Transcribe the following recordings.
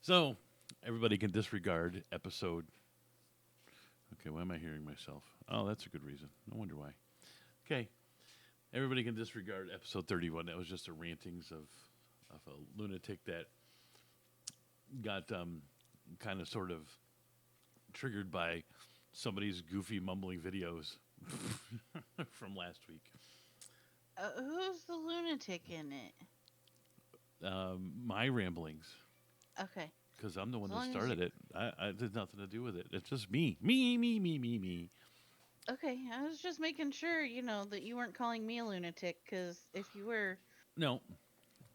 So everybody can disregard episode. Okay, why am I hearing myself? Oh, that's a good reason. No wonder why. Okay, everybody can disregard episode 31. That was just a rantings of a lunatic that got kind of sort of triggered by somebody's goofy mumbling videos from last week. Who's the lunatic in it? My ramblings, Okay, because I'm the as one that long as you. started it. I did nothing to do with it. It's just me. Me, me, me, me, me. Okay, I was just making sure, that you weren't calling me a lunatic, because if you were. No,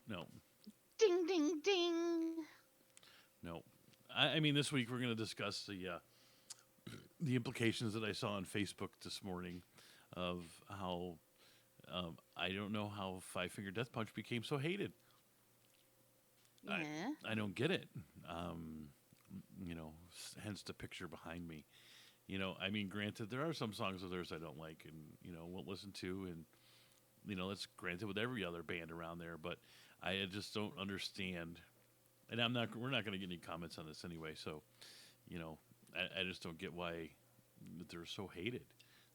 no, Ding, ding, ding! no. I mean, this week we're going to discuss the implications that I saw on Facebook this morning of how I don't know how Five Finger Death Punch became so hated. I Yeah. I don't get it. Um, hence the picture behind me. I mean, granted, there are some songs of theirs I don't like, and won't listen to, and that's granted with every other band around there. But I just don't understand, and I'm not. We're not going to get any comments on this anyway. So, you know, I just don't get why they're so hated.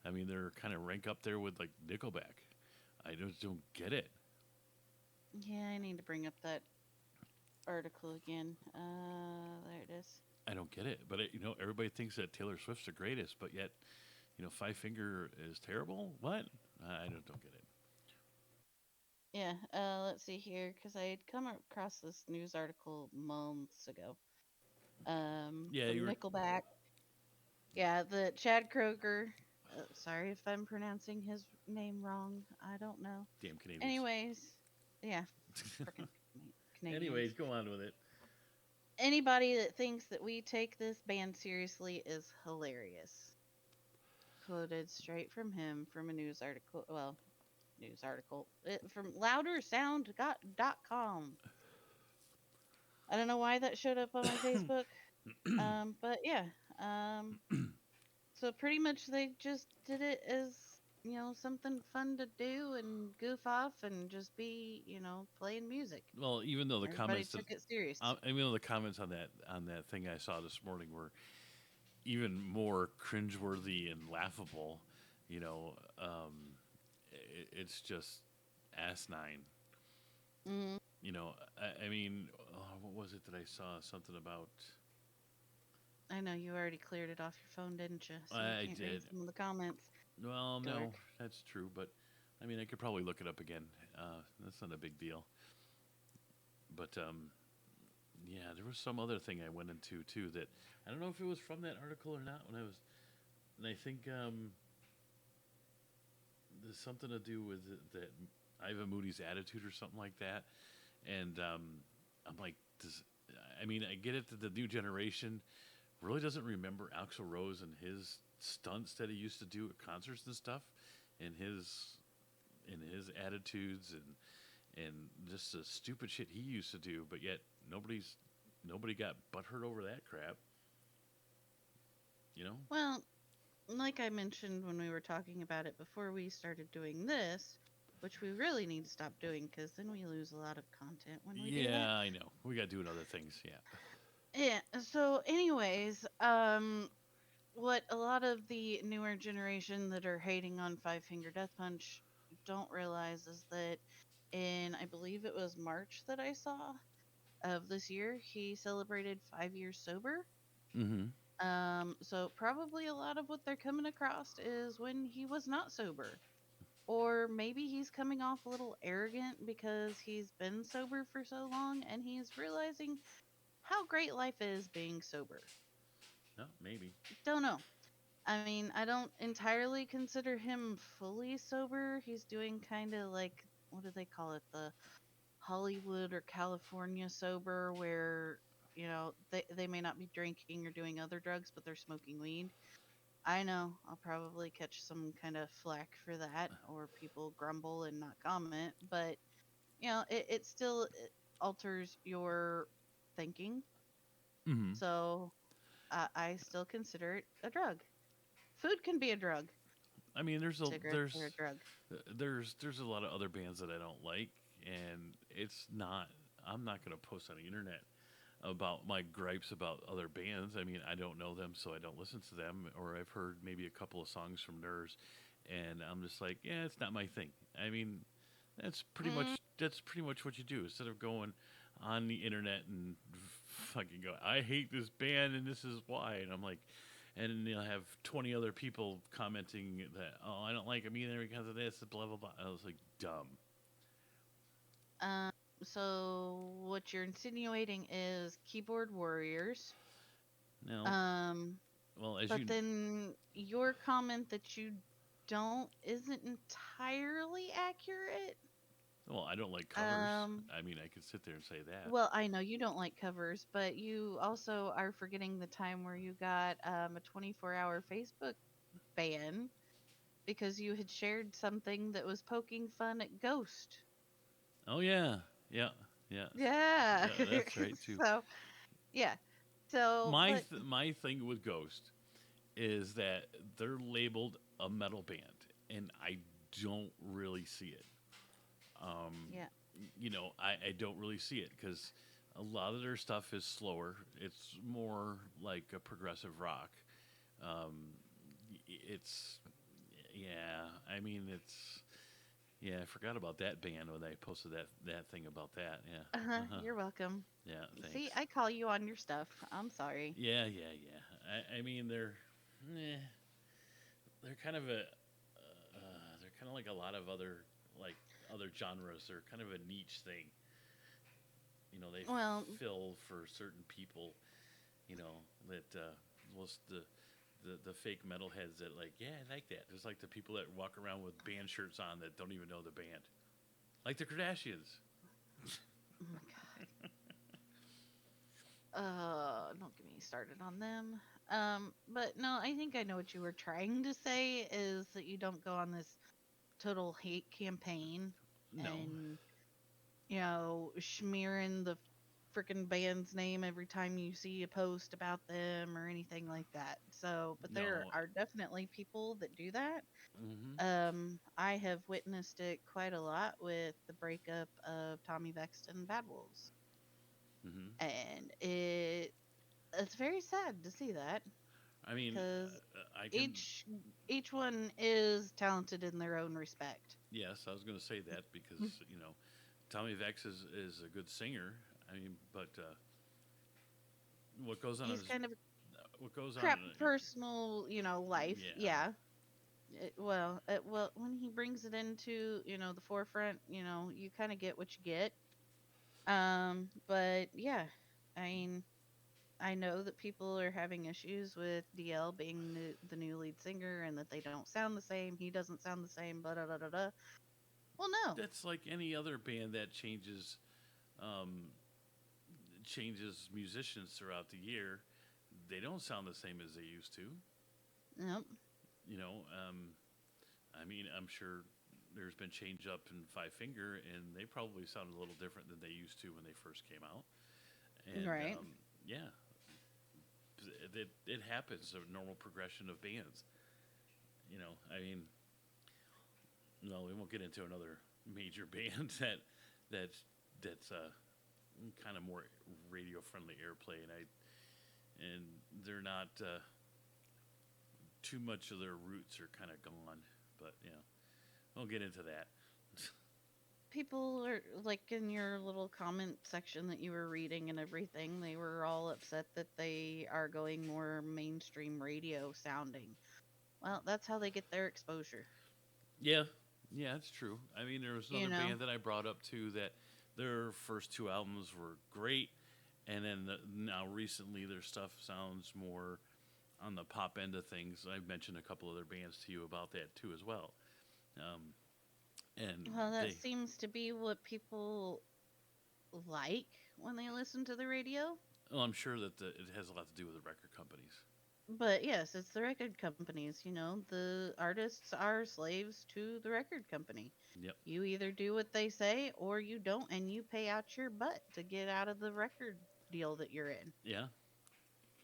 I mean, they're kind of rank up there with like Nickelback. I just don't get it. Yeah, I need to bring up that article again. There it is. I don't get it. But everybody thinks that Taylor Swift's the greatest, but yet Five Finger is terrible. What? I don't get it. Yeah, let's see here, because I had come across this news article months ago. Yeah, you From were. Nickelback. Yeah, the Chad Kroger. Sorry if I'm pronouncing his name wrong. I don't know. Damn Canadians. Anyways, yeah, freaking Anyways, Canadians. go on with it. Anybody that thinks that we take this band seriously is hilarious. Quoted straight from him from a news article. Well, news article from loudersound.com. I don't know why that showed up on my Facebook. But yeah. Um, so pretty much they just did it as, something fun to do and goof off and just be, playing music. Well, even though the Everybody comments that took it serious. even though the comments on that thing I saw this morning were even more cringeworthy and laughable, you know, it's just asinine. Mm, I mean, what was it that I saw? Something about. I know you already cleared it off your phone, didn't you? So you I can't read did. some of the comments. Well, Dork. no, that's true, but I mean, I could probably look it up again. That's not a big deal. But yeah, there was some other thing I went into too that I don't know if it was from that article or not. And I think there's something to do with that Ivan Moody's attitude or something like that. And I'm like, I mean, I get it that the new generation really doesn't remember Axl Rose and his stunts that he used to do at concerts and stuff, and his attitudes and just the stupid shit he used to do. But yet nobody got butthurt over that crap. You know? Well, like I mentioned when we were talking about it before we started doing this, which we really need to stop doing because then we lose a lot of content when we do that. Yeah, I know. We got doing other things. Yeah. Yeah. So, anyways, what a lot of the newer generation that are hating on Five Finger Death Punch don't realize is that in, I believe it was March that I saw of this year, he celebrated 5 years sober. Mm-hmm. So probably a lot of what they're coming across is when he was not sober. Or maybe he's coming off a little arrogant because he's been sober for so long and he's realizing how great life is being sober. No, maybe. Don't know. I mean, I don't entirely consider him fully sober. He's doing kind of like, what do they call it? The Hollywood or California sober, where, they may not be drinking or doing other drugs, but they're smoking weed. I know I'll probably catch some kind of flack for that, or people grumble and not comment, but it still alters your thinking. Mm-hmm. So I still consider it a drug. Food can be a drug. I mean, Cigarettes are a drug. there's a lot of other bands that I don't like, and it's not. I'm not going to post on the internet about my gripes about other bands. I mean, I don't know them, so I don't listen to them, or I've heard maybe a couple of songs from theirs, and I'm just like, yeah, it's not my thing. I mean, Mm, that's pretty much what you do instead of going on the internet and fucking go, I hate this band and this is why, and I'm like, and then you'll have 20 other people commenting that, oh, I don't like them either because of this, blah blah blah. I was like, dumb. um, so what you're insinuating is keyboard warriors. Now, Um, well, as but you, then your comment that you don't isn't entirely accurate. well, I don't like covers. Um, I mean, I could sit there and say that. well, I know you don't like covers, but you also are forgetting the time where you got a 24-hour Facebook ban because you had shared something that was poking fun at Ghost. Oh yeah, yeah, yeah, Yeah. that's right too. So, yeah. So, but My thing with Ghost is that they're labeled a metal band, and I don't really see it. Um, yeah. I don't really see it because a lot of their stuff is slower. It's more like a progressive rock. Um, it's yeah. I mean, it's yeah. I forgot about that band when I posted that thing about that. Yeah. Uh-huh. Uh-huh. You're welcome. Yeah. Thanks. See, I call you on your stuff. I'm sorry. Yeah. Yeah. Yeah. I mean, eh, they're kind of they're kind of like a lot of like other genres. They're kind of a niche thing. They Well, fill for certain people. That was the fake metalheads that like, yeah, I like that. There's like the people that walk around with band shirts on that don't even know the band, like the Kardashians. oh my God. Don't get me started on them. But no, I think I know what you were trying to say is that you don't go on this total hate campaign No, and smearing the freaking band's name every time you see a post about them or anything like that. So, but there no. are definitely people that do that. Mm-hmm. I have witnessed it quite a lot with the breakup of Tommy Vext and Bad Wolves, Mm-hmm. and it's very sad to see that I mean, because I can. each one is talented in their own respect. Yes, I was going to say that because Tommy Vex is a good singer. I mean, but what goes on He's is kind of what goes on. crap personal, life. Yeah, Yeah. Well, when he brings it into, the forefront, you kind of get what you get. But yeah, I mean, I know that people are having issues with DL being the new lead singer and that they don't sound the same. He doesn't sound the same. Blah, da, da, da, da. Well, no, that's like any other band that um, changes musicians throughout the year. They don't sound the same as they used to. nope. You know, I mean, I'm sure there's been change up in Five Finger, and they probably sounded a little different than they used to when they first came out. And Right. yeah, it happens. A normal progression of bands. I mean, no, we won't get into another major band that's that's kind of more radio friendly airplay, and they're not too much of their roots are kind of gone. But we'll get into that. People are like in your little comment section that you were reading and everything, they were all upset that they are going more mainstream radio sounding. Well, that's how they get their exposure, Yeah, yeah, it's true. I mean, there was you another know? band that I brought up too that their first two albums were great, and then now recently their stuff sounds more on the pop end of things. I've mentioned a couple other bands to you about that too as well. Um, and Well, that they, seems to be what people like when they listen to the radio. well, I'm sure that it has a lot to do with the record companies. But yes, it's the record companies, the artists are slaves to the record company. Yep. You either do what they say or you don't, and you pay out your butt to get out of the record deal that you're in. Yeah.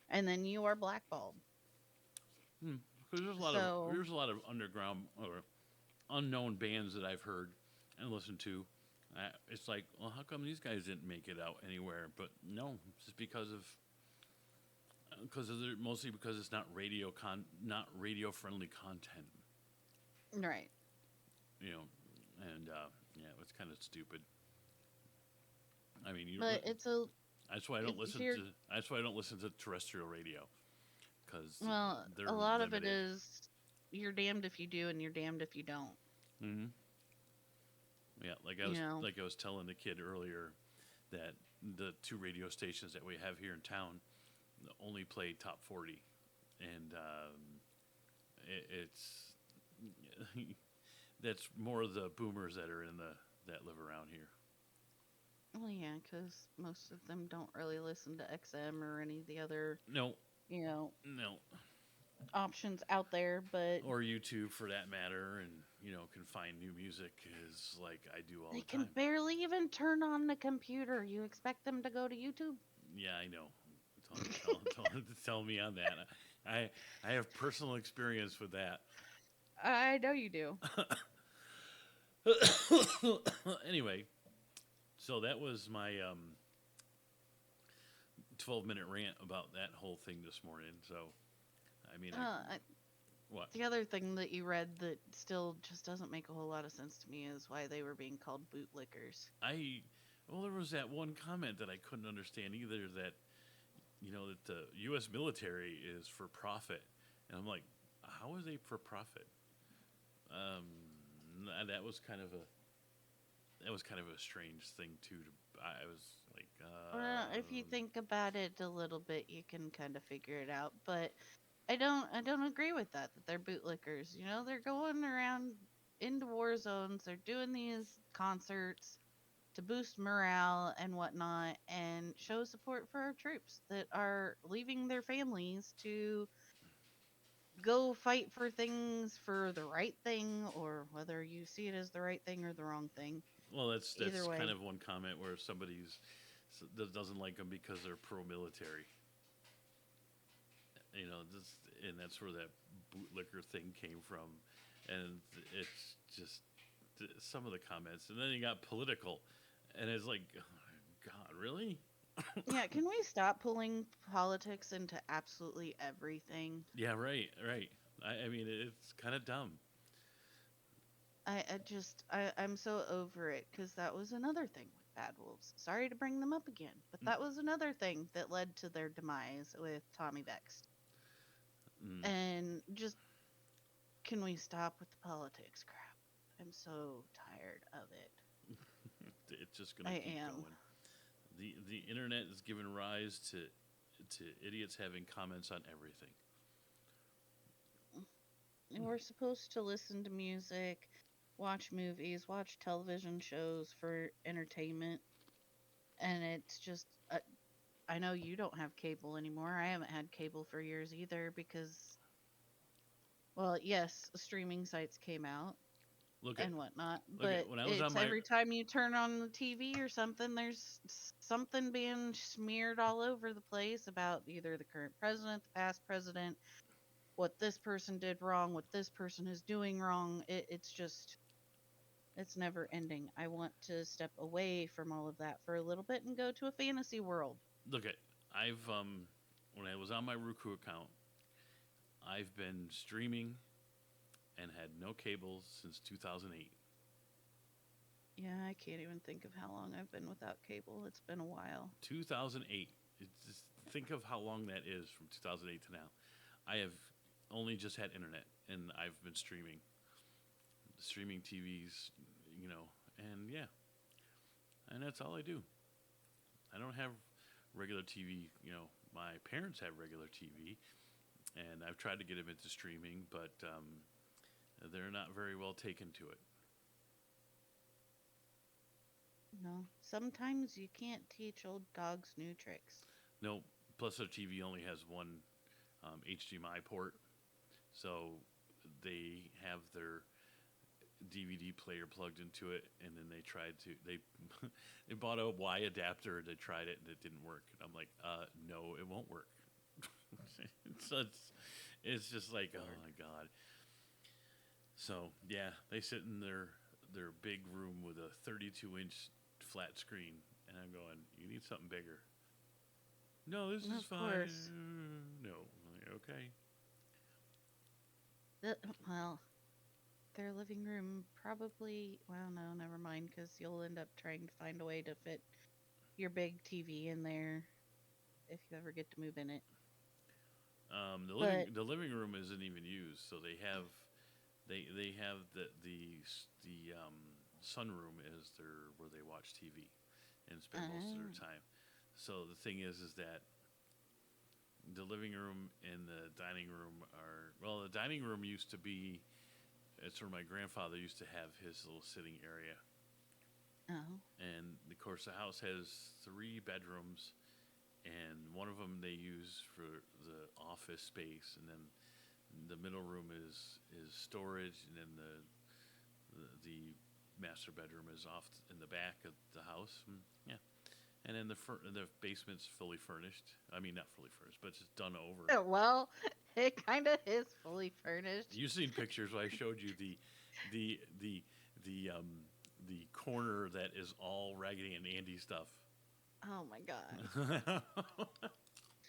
And then you are blackballed. Hmm. Because So, there's a lot of underground or unknown bands that I've heard and listened to. It's like, well, how come these guys didn't make it out anywhere? But no, it's just mostly because it's not radio friendly content, Right. you know, and yeah, it's kind of stupid. I mean, But that's why I don't if listen you're to that's why I don't listen to terrestrial radio because well, a they're lot of it limited. is you're damned if you do and you're damned if you don't. Hmm. Yeah, You know, like I was telling the kid earlier that the two radio stations that we have here in town only play top 40, and it's that's more of the boomers that are in the that live around here. well, yeah, because most of them don't really listen to XM or any of the other, No, you know, no, options out there. But or YouTube for that matter, and can find new music is like I do all they the can time. barely even turn on the computer. You expect them to go to YouTube? Yeah, I know. Tell me on that. I I have personal experience with that. I know you do. Anyway, so that was my 12-minute rant about that whole thing this morning. So, I mean, I, what? the other thing that you read that still just doesn't make a whole lot of sense to me is why they were being called bootlickers. I well, there was that one comment that I couldn't understand either. That that the U.S. military is for profit, and I'm like, how are they for profit? That was kind of a strange thing too. I was like, Well, if you think about it a little bit, you can kind of figure it out. But I don't agree with that. That they're bootlickers. You know, they're going around into war zones. They're doing these concerts to boost morale and whatnot, and show support for our troops that are leaving their families to go fight for things for the right thing, or whether you see it as the right thing or the wrong thing. well, Either that's kind way, of one comment where that doesn't like them because they're pro-military. And that's where that bootlicker thing came from, and it's just some of the comments, and then you got political, and it's like, oh, God, really? yeah. Can we stop pulling politics into absolutely everything? Yeah, right, right. I mean, it's kind of dumb. I'm so over it because that was another thing with Bad Wolves. Sorry to bring them up again, but Mm, that was another thing that led to their demise with Tommy Vext. mm. And just, can we stop with the politics crap? I'm so tired of it. It's just gonna I keep am. going. The internet has given rise to idiots having comments on everything. And we're supposed to listen to music, watch movies, watch television shows for entertainment, and it's just I know you don't have cable anymore. I haven't had cable for years either because, well, yes, streaming sites came out Look at and whatnot, look at but when I was on it's my every time you turn on the TV or something, there's something being smeared all over the place about either the current president, the past president, what this person did wrong, what this person is doing wrong. It's just, it's never ending. I want to step away from all of that for a little bit and go to a fantasy world. look at I've when I was on my Roku account, I've been streaming and had no cable since 2008. Yeah, I can't even think of how long I've been without cable. It's been a while. 2008. Just think of how long that is from 2008 to now. I have only just had internet, and I've been streaming TVs, and yeah, and that's all I do. I don't have regular TV. My parents have regular TV, and I've tried to get them into streaming, but they're not very well taken to it. No, sometimes you can't teach old dogs new tricks. No, plus their TV only has one HDMI port, so they have their DVD player plugged into it, and then they bought a Y adapter and they tried it and it didn't work. And I'm like, no, it won't work. so it's just like, oh my God. So yeah, they sit in their their big room with a 32-inch flat screen, and I'm going, you need something bigger. No, this is Of fine. course. No, I'm like, okay. Well, their living room probably. Well, no, never mind, because you'll end up trying to find a way to fit your big TV in there if you ever get to move in it. The living But the living room isn't even used, so they have the sunroom is their where they watch TV and spend most of their uh, time. So the thing is that the living room and the dining room are well. The dining room used to be it's where my grandfather used to have his little sitting area, oh, and of course the house has 3 bedrooms, and one of them they use for the office space, and then the middle room is storage, and then the master bedroom is off in the back of the house. Yeah, and then the basement's fully furnished. I mean, not fully furnished, but it's done over. well, it kind of is fully furnished. You've seen pictures where I showed you the the the um the corner that is all Raggedy and Andy stuff. Oh my god.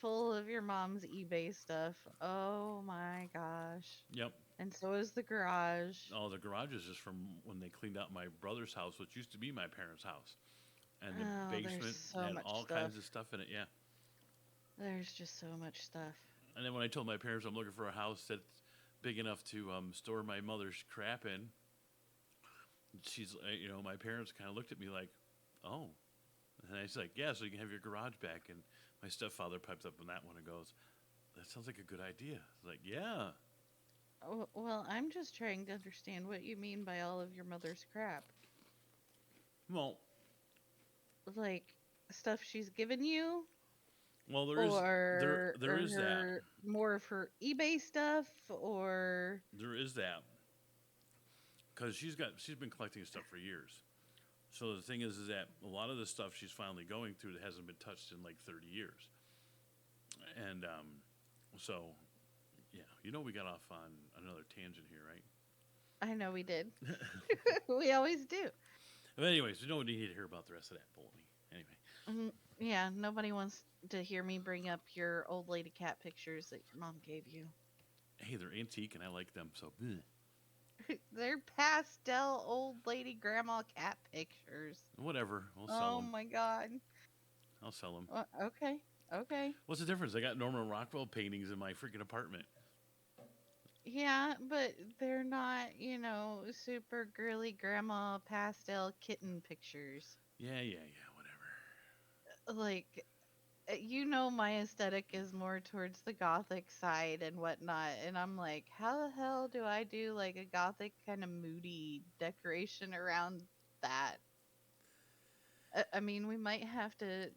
Full of your mom's eBay stuff. Oh my gosh. Yep. And so is the garage. Oh, the garage is just from when they cleaned out my brother's house, which used to be my parents' house, and the Oh, there's basement so had much all stuff. kinds of stuff in it. Yeah. There's just so much stuff. And then when I told my parents I'm looking for a house that's big enough to store my mother's crap in, my parents kind of looked at me like, "Oh," and I was like, "Yeah, so you can have your garage back." And my stepfather piped up on that one and goes, "That sounds like a good idea." I was like, "Yeah." Oh, well, I'm just trying to understand what you mean by all of your mother's crap. Well, Like stuff she's given you, well, there is there or there or is that her more of her eBay stuff, or there is that because she's been collecting stuff for years. So the thing is that a lot of the stuff she's finally going through that hasn't been touched in like 30 years, and so yeah, we got off on another tangent here, right? I know we did. We always do. But anyways, we don't need to hear about the rest of that baloney. Anyway, Yeah, nobody wants to hear me bring up your old lady cat pictures that your mom gave you. hey, they're antique and I like them, so bleh. They're pastel old lady grandma cat pictures. Whatever. We'll sell Oh them. my god. I'll sell them. Okay. Okay. What's the difference? I got Norman Rockwell paintings in my freaking apartment. Yeah, but they're not, super girly grandma pastel kitten pictures. Yeah. Whatever. Like, my aesthetic is more towards the gothic side and whatnot. And I'm like, how the hell do I do like a gothic kind of moody decoration around that? I mean, we might have to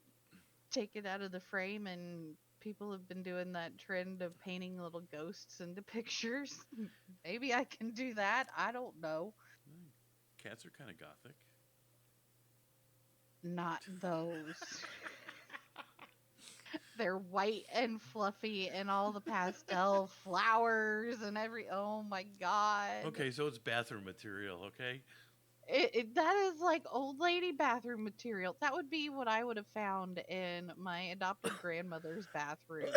take it out of the frame, and people have been doing that trend of painting little ghosts into pictures. Maybe I can do that. I don't know. Cats are kind of gothic. Not those. They're white and fluffy and all the pastel flowers and oh my god. Okay, so it's bathroom material. Okay. That is like old lady bathroom material. That would be what I would have found in my adopted grandmother's bathroom,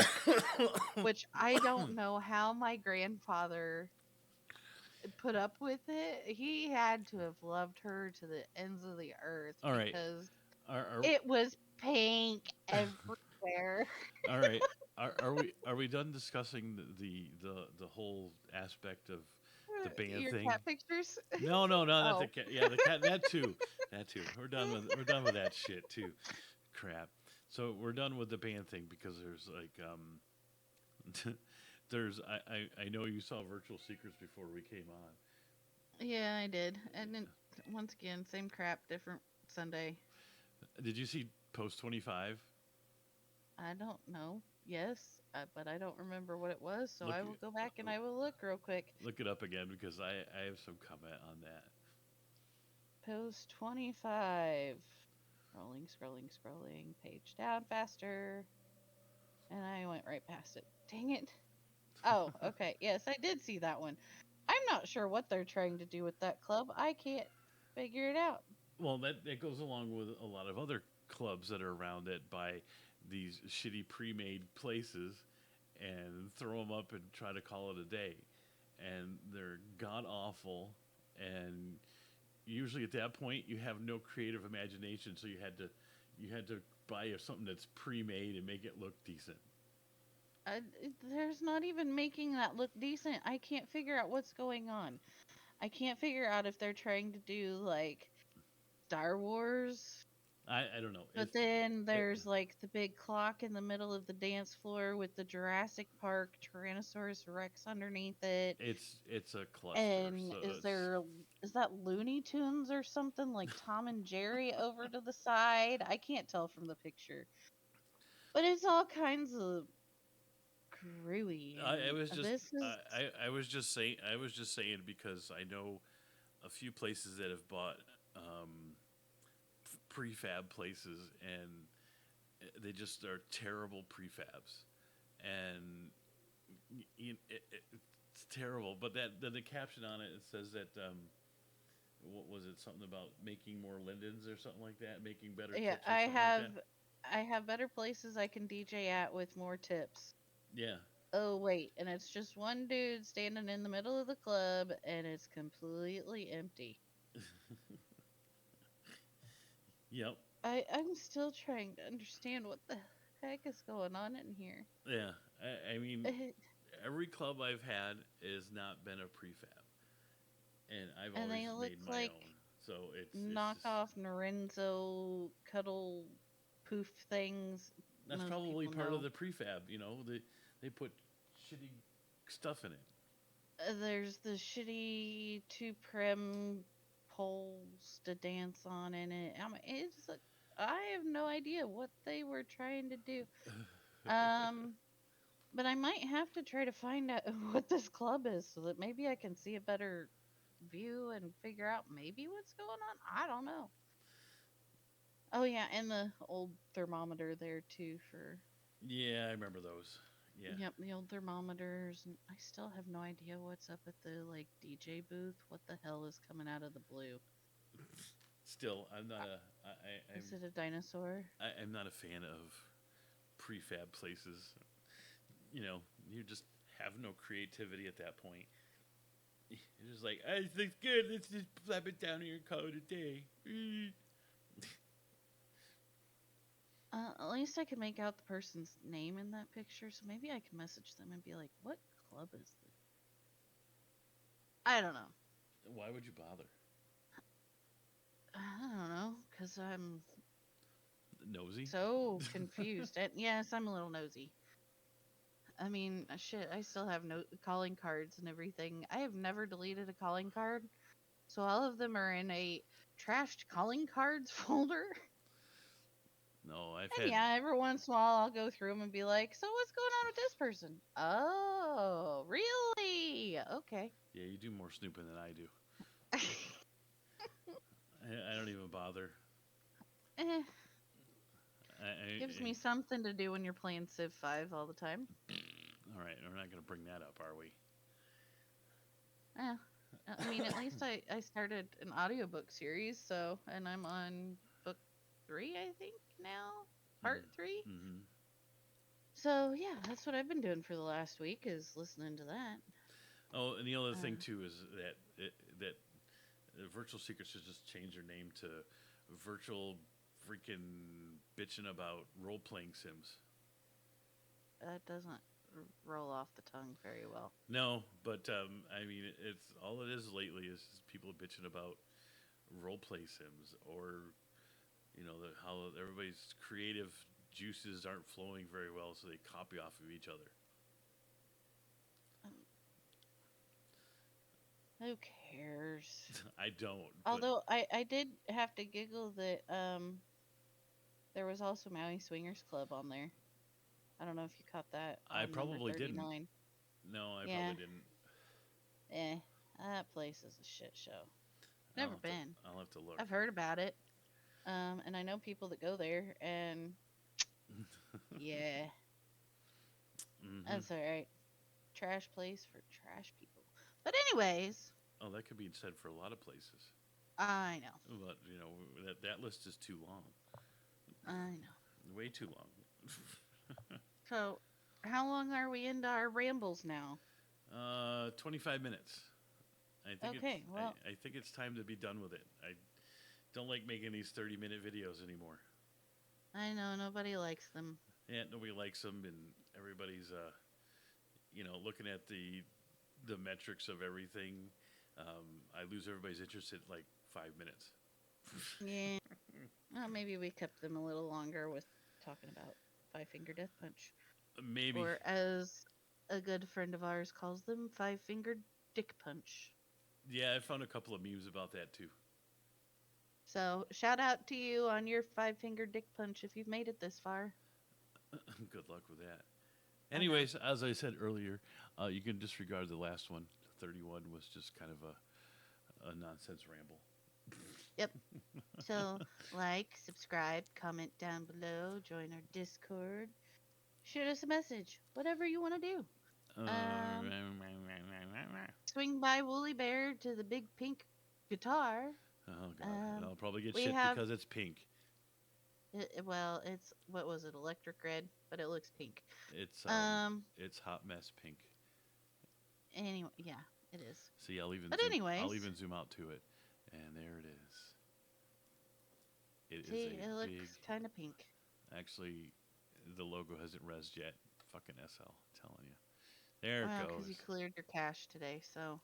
which I don't know how my grandfather put up with it. He had to have loved her to the ends of the earth All right. because Are it was pink everywhere. all right. Are we done discussing the whole aspect of the band Your thing? cat pictures? No, not the Oh, cat. Yeah, the cat. That too. That too. We're done with that shit too. Crap. So we're done with the band thing because there's like there's I know you saw Virtual Secrets before we came on. yeah, I did. And then once again, same crap, different Sunday. Did you see Post 25? I don't know. Yes, but I don't remember what it was, so Look I will go back and I will look real quick. look it up again because I have some comment on that. Post 25. Scrolling, page down faster. And I went right past it. Dang it. Oh, okay. Yes, I did see that one. I'm not sure what they're trying to do with that club. I can't. Figure it out. Well, that goes along with a lot of other clubs that are around that buy these shitty pre-made places and throw them up and try to call it a day, and they're god awful. And usually at that point, you have no creative imagination, so you had to buy something that's pre-made and make it look decent. There's not even making that look decent. I can't figure out what's going on. I can't figure out if they're trying to do like Star Wars, I don't know. but then It, there's like the big clock in the middle of the dance floor with the Jurassic Park Tyrannosaurus Rex underneath it. it's a cluster. And So it's is that Looney Tunes or something like Tom and Jerry over to the side? I can't tell from the picture. But it's all kinds of screwy I and was just this is I was just saying because I know a few places that have bought prefab places, and they just are terrible prefabs, and it's terrible. But that the caption on it says that what was it, something about making more lindens or something like that, making better yeah, tips or something like that. I have better places I can DJ at with more tips. Yeah. Oh wait, and it's just one dude standing in the middle of the club and it's completely empty. Yep. I'm still trying to understand what the heck is going on in here. Yeah. I mean, every club I've had has not been a prefab, and I've And always they look made my like own. So it's just knockoff Lorenzo cuddle poof things. that's Most probably people part of know. the prefab. They put shitty stuff in it. There's the shitty two prim poles to dance on in it. I mean, I have no idea what they were trying to do. Um, but I might have to try to find out what this club is so that maybe I can see a better view and figure out maybe what's going on. I don't know. Oh yeah, and the old thermometer there too for Yeah, I remember those. Yeah. yep, the old thermometers. And I still have no idea what's up at the like DJ booth. What the hell is coming out of the blue? Still, I'm not Uh, a Is it a dinosaur? I'm not a fan of prefab places. You just have no creativity at that point. You're just like, "Hey, this looks good. Let's just slap it down here and call it a day." At least I can make out the person's name in that picture, so maybe I can message them and be like, "What club is this?" I don't know. Why would you bother? I don't know, cause I'm Nosy? so confused. And yes, I'm a little nosy. I mean, shit, I still have no calling cards and everything. I have never deleted a calling card, so all of them are in a trashed calling cards folder. No, I've And had. yeah, every once in a while I'll go through them and be like, "So what's going on with this person?" Oh, really? Okay. Yeah, you do more snooping than I do. I don't even bother. Eh, I, I, gives me something to do when you're playing Civ 5 all the time. all right, we're not going to bring that up, are we? Yeah. I mean, at least I started an audiobook series, so, and I'm on book 3, I think, now. Part 3. Mm-hmm. So, yeah, that's what I've been doing for the last week is listening to that. Oh, and the other thing Uh, too is that Virtual Secrets should just change their name to Virtual freaking bitching about role playing sims. that doesn't roll off the tongue very well. No, but I mean, it's all it is lately is just people bitching about role play sims, or how everybody's creative juices aren't flowing very well, so they copy off of each other. Um, who cares? I don't, but Although I did have to giggle that there was also Maui Swingers Club on there. I don't know if you caught that I on number probably didn't. 39. No, I Yeah, probably didn't. eh, that place is a shit show. I'll Never have to. been. I'll have to look. I've heard about it. And I know people that go there, and yeah, Mm-hmm. that's all right. Trash place for trash people. But anyways, Oh, that could be said for a lot of places. I know. But that list is too long, I know. way too long. So, how long are we into our rambles now? 25 minutes. I think it's Okay, well, I think it's time to be done with it. I don't like making these 30-minute videos anymore. I know nobody likes them. Yeah, nobody likes them, and everybody's looking at the metrics of everything. I lose everybody's interest at like 5 minutes. Yeah. Well, maybe we kept them a little longer with talking about Five Finger Death Punch. Maybe. Or as a good friend of ours calls them, Five Fingered Dick Punch. Yeah, I found a couple of memes about that too. So, shout out to you on your Five Fingered Dick Punch if you've made it this far. Good luck with that. I know. Anyways, as I said earlier, you can disregard the last one. 31 was just kind of a nonsense ramble. Yep. So, like, subscribe, comment down below, join our Discord, shoot us a message, whatever you want to do. Uh, Um, Swing by Woolly Bear to the big pink guitar. oh god, Um, I'll probably get we shit have, because it's pink. well, it's, what was it, electric red, but it looks pink. It's Um, it's hot mess pink. anyway, yeah, it is. See, But anyways, I'll even zoom out to it, and there it is. It is see, it a big. looks kind of pink. Actually, the logo hasn't rezzed yet. Fucking SL, telling you. There it Well, because you goes. cleared your cache today, so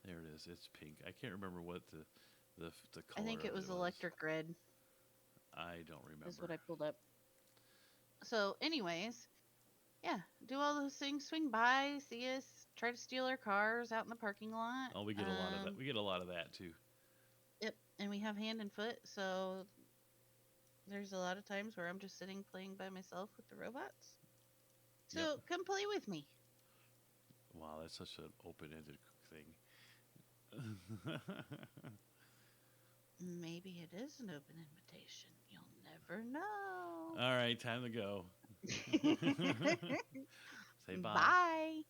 There it is. It's pink. I can't remember what the I color think it of was it was. electric red, I don't is remember. what I pulled up. So, anyways, yeah, do all those things. Swing by, see us, try to steal our cars out in the parking lot. Oh, we get a lot of that. We get a lot of that too. Yep, and we have hand and foot, so there's a lot of times where I'm just sitting playing by myself with the robots. Yep. So come play with me. Wow, that's such an open-ended thing. Maybe it is an open invitation. You'll never know. All right, time to go. Say bye. Bye.